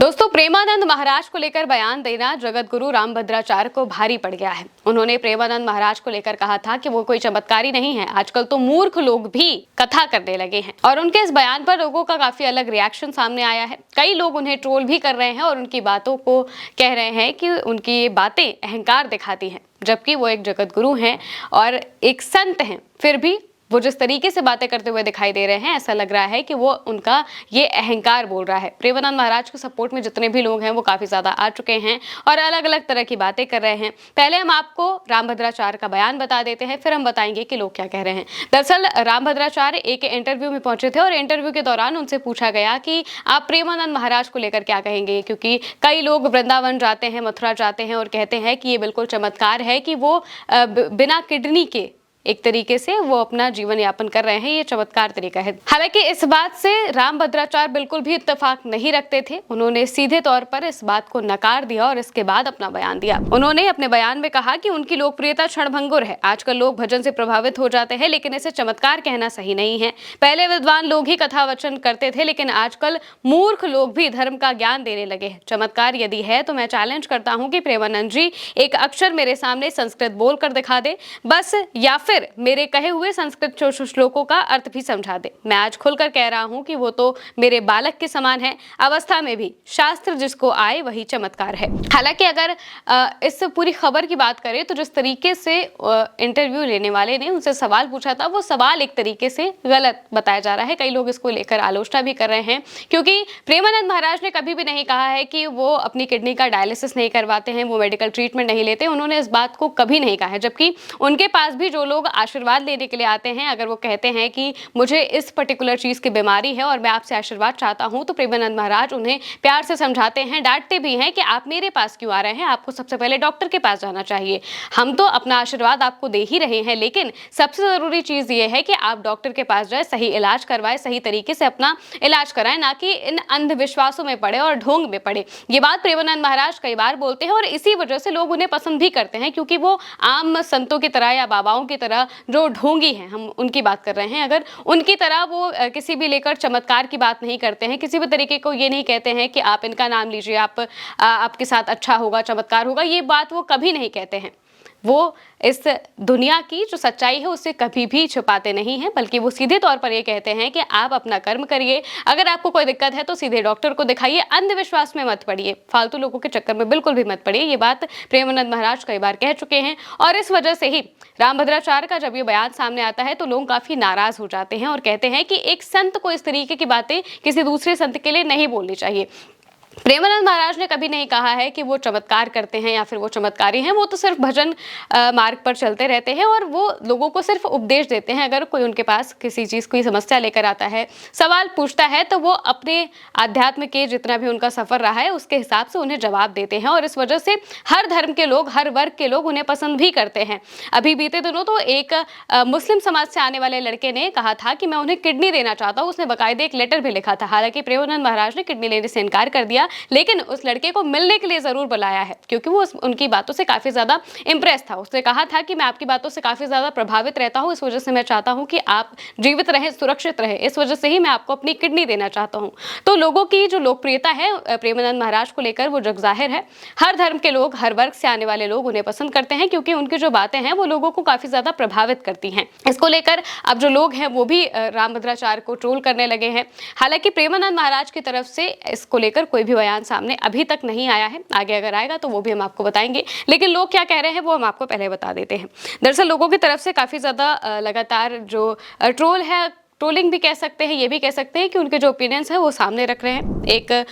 दोस्तों, प्रेमानंद महाराज को लेकर बयान देना जगत गुरु रामभद्राचार्य को भारी पड़ गया है। उन्होंने प्रेमानंद महाराज को लेकर कहा था कि वो कोई चमत्कारी नहीं है। आजकल तो मूर्ख लोग भी कथा करने लगे हैं और उनके इस बयान पर लोगों का काफी अलग रिएक्शन सामने आया है। कई लोग उन्हें ट्रोल भी कर रहे हैं और उनकी बातों को कह रहे हैं कि उनकी ये बातें अहंकार दिखाती हैं, जबकि वो एक जगत गुरु हैं और एक संत हैं। फिर भी वो जिस तरीके से बातें करते हुए दिखाई दे रहे हैं, ऐसा लग रहा है कि वो उनका ये अहंकार बोल रहा है। प्रेमानंद महाराज के सपोर्ट में जितने भी लोग हैं वो काफी ज्यादा आ चुके हैं और अलग अलग तरह की बातें कर रहे हैं। पहले हम आपको रामभद्राचार्य का बयान बता देते हैं, फिर हम बताएंगे कि लोग क्या कह रहे हैं। दरअसल रामभद्राचार्य एक इंटरव्यू में पहुंचे थे और इंटरव्यू के दौरान उनसे पूछा गया कि आप प्रेमानंद महाराज को लेकर क्या कहेंगे, क्योंकि कई लोग वृंदावन जाते हैं, मथुरा जाते हैं और कहते हैं कि ये बिल्कुल चमत्कार है कि वो बिना किडनी के एक तरीके से वो अपना जीवन यापन कर रहे हैं। ये चमत्कार तरीका है। हालांकि इस बात से रामभद्राचार्य बिल्कुल भी इत्तेफाक नहीं रखते थे। उन्होंने सीधे तौर पर इस बात को नकार दिया और इसके बाद अपना बयान दिया। उन्होंने अपने बयान में कहा कि उनकी लोकप्रियता क्षणभंगुर है। आजकल लोग भजन से प्रभावित हो जाते हैं, लेकिन इसे चमत्कार कहना सही नहीं है। पहले विद्वान लोग ही कथा वचन करते थे, लेकिन आजकल मूर्ख लोग भी धर्म का ज्ञान देने लगे हैं। चमत्कार यदि है तो मैं चैलेंज करता हूँ कि प्रेमानंद जी एक अक्षर मेरे सामने संस्कृत बोलकर दिखा दे बस, या फिर मेरे कहे हुए संस्कृत श्लोकों का अर्थ भी समझा दे। मैं आज खुलकर कह रहा हूं कि वो तो मेरे बालक के समान है। अवस्था में भी शास्त्र जिसको आए वही चमत्कार है। हालांकि अगर इस पूरी खबर की बात करें तो जिस तरीके से इंटरव्यू लेने वाले ने उनसे सवाल पूछा था, वो सवाल एक तरीके से गलत बताया जा रहा है। कई लोग इसको लेकर आलोचना भी कर रहे हैं, क्योंकि प्रेमानंद महाराज ने कभी भी नहीं कहा है कि वो अपनी किडनी का डायलिसिस नहीं करवाते हैं, वो मेडिकल ट्रीटमेंट नहीं लेते। उन्होंने इस बात को कभी नहीं कहा है। जबकि उनके पास भी जो लोग आशीर्वाद लेने के लिए आते हैं, अगर वो कहते हैं कि मुझे इस पर्टिकुलर चीज की बीमारी है और मैं आपसे आशीर्वाद चाहता हूं, तो प्रेमानंद महाराज उन्हें प्यार से समझाते हैं, डांटते भी हैं कि आप मेरे पास क्यों आ रहे हैं, आपको सबसे पहले डॉक्टर के पास जाना चाहिए। हम तो अपना आशीर्वाद आपको दे ही रहे हैं, लेकिन सबसे जरूरी चीज ये है कि आप डॉक्टर के पास जाए, सही इलाज करवाए, सही तरीके से अपना इलाज कराएं, ना कि इन अंधविश्वासों में पड़े और ढोंग में पड़े। ये बात प्रेमानंद महाराज कई बार बोलते हैं और इसी वजह से लोग उन्हें पसंद भी करते हैं, क्योंकि वो आम संतों की तरह या बाबाओं की तरह जो ढोंगी हैं, हम उनकी बात कर रहे हैं, अगर उनकी तरह वो किसी भी लेकर चमत्कार की बात नहीं करते हैं, किसी भी तरीके को ये नहीं कहते हैं कि आप इनका नाम लीजिए, आपके साथ अच्छा होगा, चमत्कार होगा, ये बात वो कभी नहीं कहते हैं। वो इस दुनिया की जो सच्चाई है उसे कभी भी छुपाते नहीं हैं, बल्कि वो सीधे तौर पर ये कहते हैं कि आप अपना कर्म करिए, अगर आपको कोई दिक्कत है तो सीधे डॉक्टर को दिखाइए, अंधविश्वास में मत पड़िए, फालतू लोगों के चक्कर में बिल्कुल भी मत पड़िए। ये बात प्रेमानंद महाराज कई बार कह चुके हैं और इस वजह से ही रामभद्राचार्य का जब ये बयान सामने आता है तो लोग काफी नाराज हो जाते हैं और कहते हैं कि एक संत को इस तरीके की बातें किसी दूसरे संत के लिए नहीं बोलनी चाहिए। प्रेमानंद महाराज ने कभी नहीं कहा है कि वो चमत्कार करते हैं या फिर वो चमत्कारी हैं। वो तो सिर्फ भजन मार्ग पर चलते रहते हैं और वो लोगों को सिर्फ उपदेश देते हैं। अगर कोई उनके पास किसी चीज़ कोई समस्या लेकर आता है, सवाल पूछता है, तो वो अपने आध्यात्म के जितना भी उनका सफ़र रहा है उसके हिसाब से उन्हें जवाब देते हैं और इस वजह से हर धर्म के लोग, हर वर्ग के लोग उन्हें पसंद भी करते हैं। अभी बीते दिनों तो एक मुस्लिम समाज से आने वाले लड़के ने कहा था कि मैं उन्हें किडनी देना चाहता हूँ। उसने बाकायदे एक लेटर भी लिखा था। हालांकि प्रेमानंद महाराज ने किडनी लेने से इनकार कर दिया, लेकिन उस लड़के को मिलने के लिए जरूर बुलाया है, क्योंकि वो उनकी बातों से काफी ज्यादा इंप्रेस था। उसने कहा था कि मैं आपकी बातों से काफी ज्यादा प्रभावित रहता हूं, इस वजह से मैं चाहता हूं कि आप जीवित रहें, सुरक्षित रहें, इस वजह से ही मैं आपको अपनी किडनी देना चाहता हूं। तो लोगों की जो लोकप्रियता है प्रेमानंद महाराज को लेकर वो जग जाहिर है। हर धर्म के लोग, हर वर्ग से आने वाले लोग उन्हें पसंद करते हैं, क्योंकि उनकी जो बातें हैं वो लोगों को काफी ज्यादा प्रभावित करती हैं। इसको लेकर अब जो लोग हैं वो भी रामभद्राचार्य को ट्रोल करने लगे हैं। हालांकि प्रेमानंद महाराज की तरफ से इसको लेकर कोई भी बयान सामने अभी तक नहीं आया है। आगे अगर आएगा तो वो भी हम आपको बताएंगे, लेकिन लोग क्या कह रहे हैं वो हम आपको पहले बता देते हैं। दरअसल लोगों की तरफ से काफी ज्यादा लगातार जो ट्रोल है, ट्रोलिंग भी कह सकते हैं, ये भी कह सकते हैं कि उनके जो ओपिनियंस हैं वो सामने रख रहे हैं। एक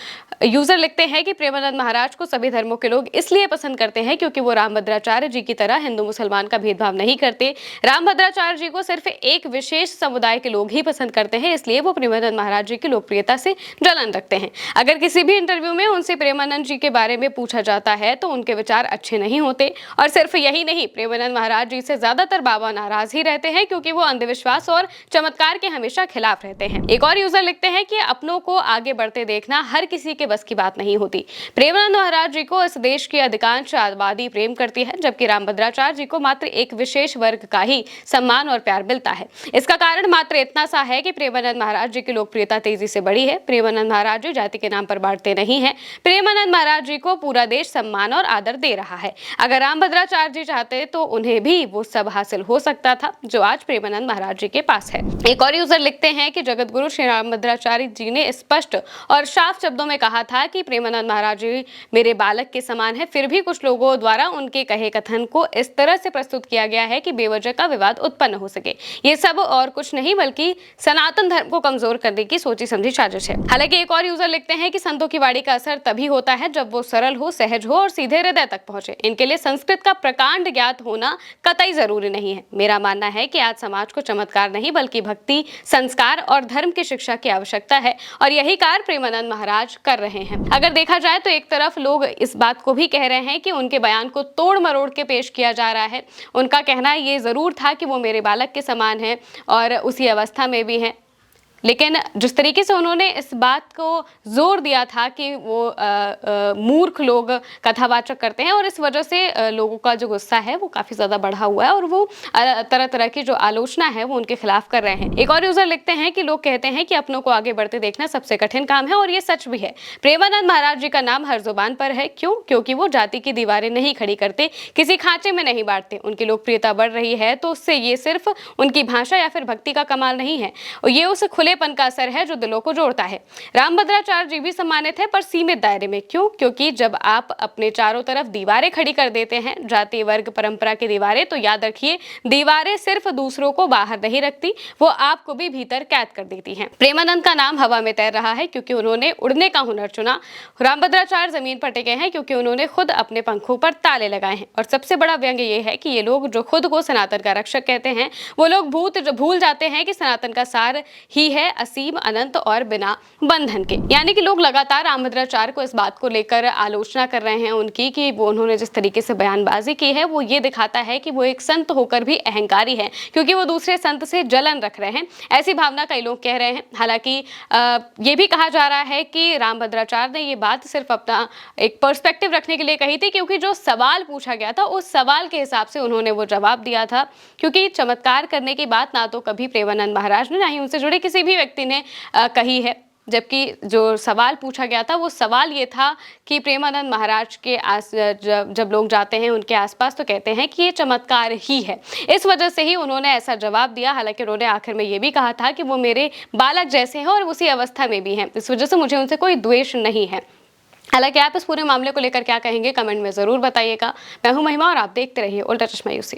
यूजर लिखते हैं कि प्रेमानंद महाराज को सभी धर्मों के लोग इसलिए पसंद करते हैं क्योंकि वो रामभद्राचार्य जी की तरह हिंदू मुसलमान का भेदभाव नहीं करते। रामभद्राचार्य जी को सिर्फ एक विशेष समुदाय के लोग ही पसंद करते हैं, इसलिए वो प्रेमानंद महाराज जी की लोकप्रियता से जलन रखते हैं। अगर किसी भी इंटरव्यू में उनसे प्रेमानंद जी के बारे में पूछा जाता है तो उनके विचार अच्छे नहीं होते। और सिर्फ यही नहीं, प्रेमानंद महाराज जी से ज्यादातर बाबा नाराज ही रहते हैं, क्योंकि वो अंधविश्वास और चमत्कार के हमेशा खिलाफ रहते हैं। एक और यूजर लिखते हैं कि अपनों को आगे बढ़ते देखना हर किसी के बस की बात नहीं होती। प्रेमानंद महाराज जी को इस देश की अधिकांश आबादी प्रेम करती है, जबकि रामभद्राचार्य जी को मात्र एक विशेष वर्ग का ही सम्मान और प्यार मिलता है। इसका कारण मात्र इतना सा है कि प्रेमानंद महाराज जी की लोकप्रियता तेजी से बढ़ी है। प्रेमानंद महाराज जी जाति के नाम पर बांटते नहीं है। प्रेमानंद महाराज जी को पूरा देश सम्मान और आदर दे रहा है। अगर रामभद्राचार्य जी चाहते तो उन्हें भी वो सब हासिल हो सकता था जो आज प्रेमानंद महाराज जी के पास है। एक और यूजर लिखते हैं कि जगत गुरु श्री रामभद्राचार्य जी ने स्पष्ट और साफ शब्दों में कहा था कि प्रेमानंद महाराज जी मेरे बालक के समान है। फिर भी कुछ लोगों द्वारा उनके कहे कथन को इस तरह से प्रस्तुत किया गया है कि बेवजह का विवाद उत्पन्न हो सके। ये सब और कुछ नहीं बल्कि सनातन धर्म को कमजोर करने की सोची समझी साजिश है। हालांकि एक और यूजर लिखते हैं कि संतों की वाणी का असर तभी होता है जब वो सरल हो, सहज हो और सीधे हृदय तक पहुंचे। इनके लिए संस्कृत का प्रकांड ज्ञात होना कतई जरूरी नहीं है। मेरा मानना है कि आज समाज को चमत्कार नहीं बल्कि भक्ति, संस्कार और धर्म की शिक्षा की आवश्यकता है और यही कार्य प्रेमानंद महाराज कर रहे हैं। अगर देखा जाए तो एक तरफ लोग इस बात को भी कह रहे हैं कि उनके बयान को तोड़ मरोड़ के पेश किया जा रहा है। उनका कहना ये जरूर था कि वो मेरे बालक के समान है और उसी अवस्था में भी है, लेकिन जिस तरीके से उन्होंने इस बात को जोर दिया था कि वो मूर्ख लोग कथावाचक करते हैं और इस वजह से लोगों का जो गुस्सा है वो काफ़ी ज़्यादा बढ़ा हुआ है और वो तरह तरह की जो आलोचना है वो उनके खिलाफ कर रहे हैं। एक और यूज़र लिखते हैं कि लोग कहते हैं कि अपनों को आगे बढ़ते देखना सबसे कठिन काम है और ये सच भी है। प्रेमानंद महाराज जी का नाम हर जुबान पर है। क्यों? क्योंकि वो जाति की दीवारें नहीं खड़ी करते, किसी खांचे में नहीं बांटते। उनकी लोकप्रियता बढ़ रही है तो उससे ये सिर्फ उनकी भाषा या फिर भक्ति का कमाल नहीं है, ये उस खुलेपन का असर है जो दिलों को जोड़ता है। रामभद्राचार्य जी भी सम्मानित है पर सीमित दायरे में। क्यों? क्योंकि जब आप अपने चारों तरफ दीवारें खड़ी कर देते हैं, जाति वर्ग परंपरा की दीवारें, तो याद रखिए दीवारें सिर्फ दूसरों को बाहर नहीं रखती, वो आपको भी भीतर कैद कर देती हैं। प्रेमानंद का नाम हवा में तैर रहा है क्योंकि उन्होंने उड़ने का हुनर चुना। रामभद्राचार्य जमीन पर टिके हैं क्योंकि उन्होंने खुद अपने पंखों पर ताले लगाए हैं। और सबसे बड़ा व्यंग्य ये है कि ये लोग जो खुद को सनातन का रक्षक कहते हैं वो लोग भूल जाते हैं कि सनातन का सार ही है असीम, अनंत और बिना बंधन के। यानी कि लोग लगातार रामभद्राचार्य को इस बात को लेकर आलोचना कर रहे हैं उनकी कि वो उन्होंने जिस तरीके से बयानबाजी की है वो ये दिखाता है कि वो एक संत होकर भी अहंकारी है क्योंकि वो दूसरे संत से जलन रख रहे हैं। ऐसी भावना कई लोग कह रहे हैं। हालांकि ये भी कहा जा रहा है कि रामभद्राचार्य ने ये बात सिर्फ अपना एक पर्सपेक्टिव रखने के लिए कही थी क्योंकि जो सवाल पूछा गया था उस सवाल के हिसाब से उन्होंने वो जवाब दिया था। क्योंकि चमत्कार करने की बात ना तो कभी प्रेमानंद महाराज ने ना ही उनसे जुड़े किसी भी व्यक्ति ने कही है, जबकि जो सवाल पूछा गया था वो सवाल ये था कि प्रेमानंद महाराज के जब लोग जाते हैं उनके आसपास तो कहते हैं कि ये चमत्कार ही है। इस वजह से ही उन्होंने ऐसा जवाब दिया। हालांकि उन्होंने आखिर में ये भी कहा था कि वो मेरे बालक जैसे हैं और उसी अवस्था में भी हैं, इस वजह से मुझे उनसे कोई द्वेष नहीं है। हालांकि आप इस पूरे मामले को लेकर क्या कहेंगे कमेंट में ज़रूर बताइएगा। मैं हूं महिमा और आप देखते रहिए उल्टा चश्मा यूसी।